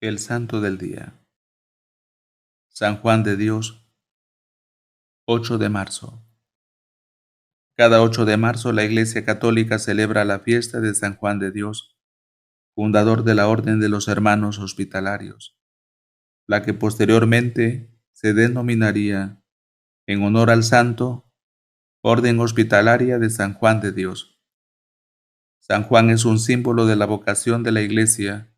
El Santo del Día. San Juan de Dios, 8 de marzo. Cada 8 de marzo la Iglesia Católica celebra la fiesta de San Juan de Dios, fundador de la Orden de los Hermanos Hospitalarios, la que posteriormente se denominaría, en honor al santo, Orden Hospitalaria de San Juan de Dios. San Juan es un símbolo de la vocación de la Iglesia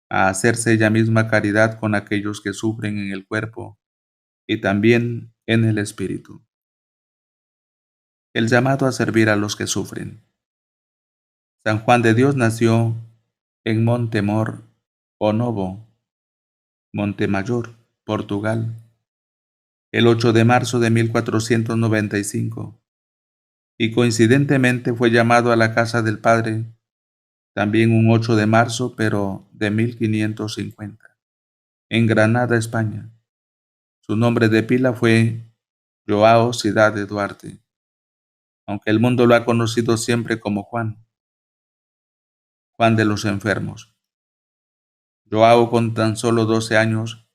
a hacerse ella misma caridad con aquellos que sufren en el cuerpo y también en el espíritu. El llamado a servir a los que sufren. San Juan de Dios nació en Montemor o Novo, Montemayor, Portugal, el 8 de marzo de 1495, y coincidentemente fue llamado a la casa del Padre también un 8 de marzo, pero de 1550, en Granada, España. Su nombre de pila fue Joao Ciudad de Duarte, aunque el mundo lo ha conocido siempre como Juan de los enfermos. Joao, con tan solo 12 años,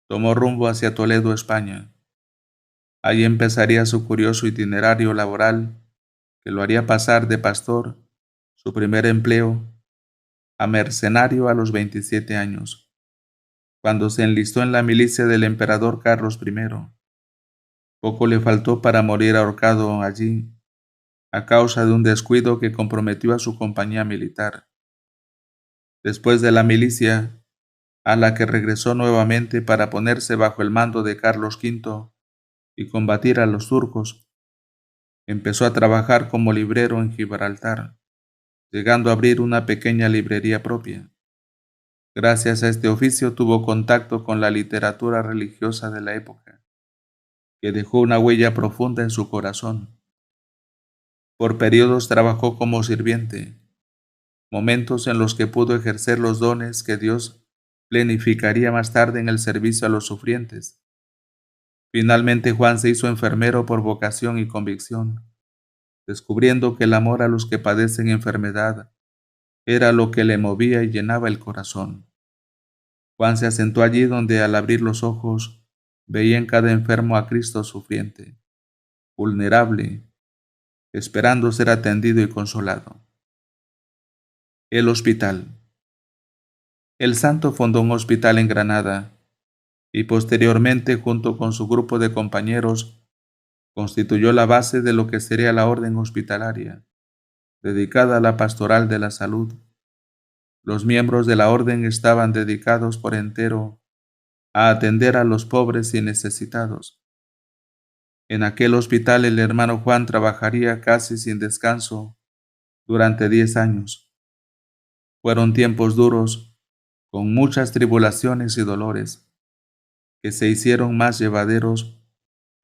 tomó rumbo hacia Toledo, España. Allí empezaría su curioso itinerario laboral que lo haría pasar de pastor, su primer empleo, a mercenario a los 27 años, cuando se enlistó en la milicia del emperador Carlos I. Poco le faltó para morir ahorcado allí, a causa de un descuido que comprometió a su compañía militar. Después de la milicia, a la que regresó nuevamente para ponerse bajo el mando de Carlos V y combatir a los turcos, empezó a trabajar como librero en Gibraltar, llegando a abrir una pequeña librería propia. Gracias a este oficio tuvo contacto con la literatura religiosa de la época, que dejó una huella profunda en su corazón. Por periodos trabajó como sirviente, momentos en los que pudo ejercer los dones que Dios plenificaría más tarde en el servicio a los sufrientes. Finalmente Juan se hizo enfermero por vocación y convicción, descubriendo que el amor a los que padecen enfermedad era lo que le movía y llenaba el corazón. Juan se asentó allí donde al abrir los ojos veía en cada enfermo a Cristo sufriente, vulnerable, esperando ser atendido y consolado. El hospital. El santo fundó un hospital en Granada y posteriormente, junto con su grupo de compañeros, constituyó la base de lo que sería la orden hospitalaria, dedicada a la pastoral de la salud. Los miembros de la orden estaban dedicados por entero a atender a los pobres y necesitados. En aquel hospital el hermano Juan trabajaría casi sin descanso durante 10 años. Fueron tiempos duros, con muchas tribulaciones y dolores, que se hicieron más llevaderos,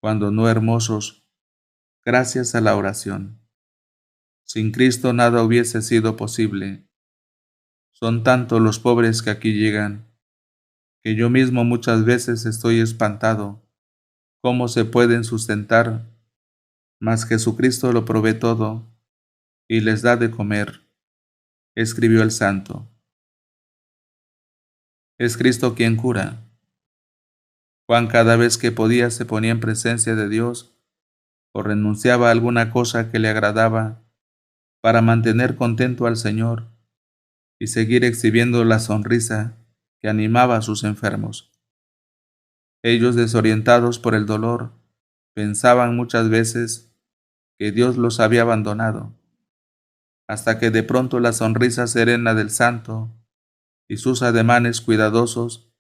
cuando no hermosos, gracias a la oración. Sin Cristo nada hubiese sido posible. Son tantos los pobres que aquí llegan, que yo mismo muchas veces estoy espantado cómo se pueden sustentar, mas Jesucristo lo provee todo y les da de comer, escribió el santo. Es Cristo quien cura. Juan cada vez que podía se ponía en presencia de Dios o renunciaba a alguna cosa que le agradaba para mantener contento al Señor y seguir exhibiendo la sonrisa que animaba a sus enfermos. Ellos, desorientados por el dolor, pensaban muchas veces que Dios los había abandonado, hasta que de pronto la sonrisa serena del santo y sus ademanes cuidadosos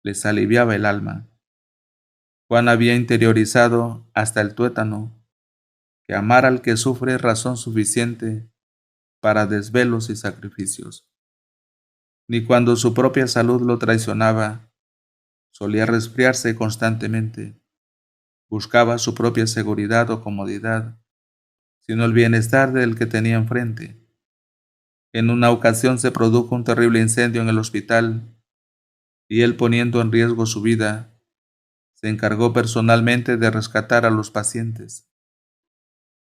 les aliviaba el alma. Juan había interiorizado hasta el tuétano que amar al que sufre es razón suficiente para desvelos y sacrificios. Ni cuando su propia salud lo traicionaba, solía resfriarse constantemente. Buscaba su propia seguridad o comodidad, sino el bienestar del que tenía enfrente. En una ocasión se produjo un terrible incendio en el hospital y él, poniendo en riesgo su vida, se encargó personalmente de rescatar a los pacientes.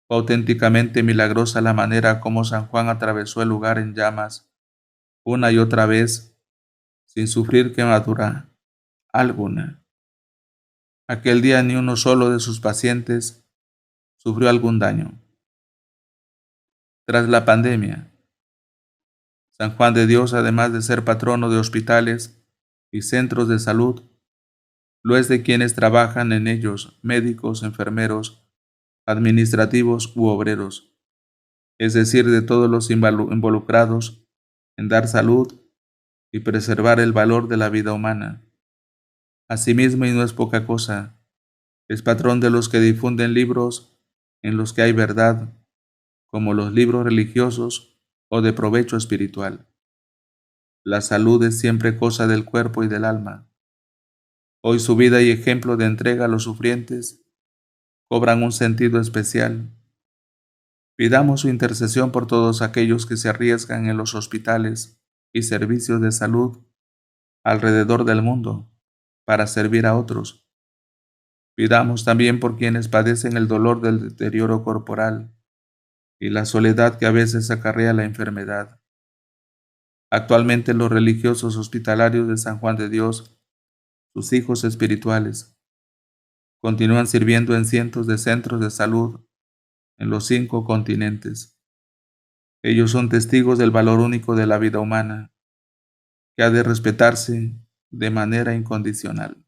Fue auténticamente milagrosa la manera como San Juan atravesó el lugar en llamas una y otra vez, sin sufrir quemadura alguna. Aquel día ni uno solo de sus pacientes sufrió algún daño. Tras la pandemia, San Juan de Dios, además de ser patrono de hospitales y centros de salud, lo es de quienes trabajan en ellos, médicos, enfermeros, administrativos u obreros, es decir, de todos los involucrados en dar salud y preservar el valor de la vida humana. Asimismo, y no es poca cosa, es patrón de los que difunden libros en los que hay verdad, como los libros religiosos o de provecho espiritual. La salud es siempre cosa del cuerpo y del alma. Hoy su vida y ejemplo de entrega a los sufrientes cobran un sentido especial. Pidamos su intercesión por todos aquellos que se arriesgan en los hospitales y servicios de salud alrededor del mundo para servir a otros. Pidamos también por quienes padecen el dolor del deterioro corporal y la soledad que a veces acarrea la enfermedad. Actualmente los religiosos hospitalarios de San Juan de Dios, sus hijos espirituales, continúan sirviendo en cientos de centros de salud en los 5 continentes. Ellos son testigos del valor único de la vida humana, que ha de respetarse de manera incondicional.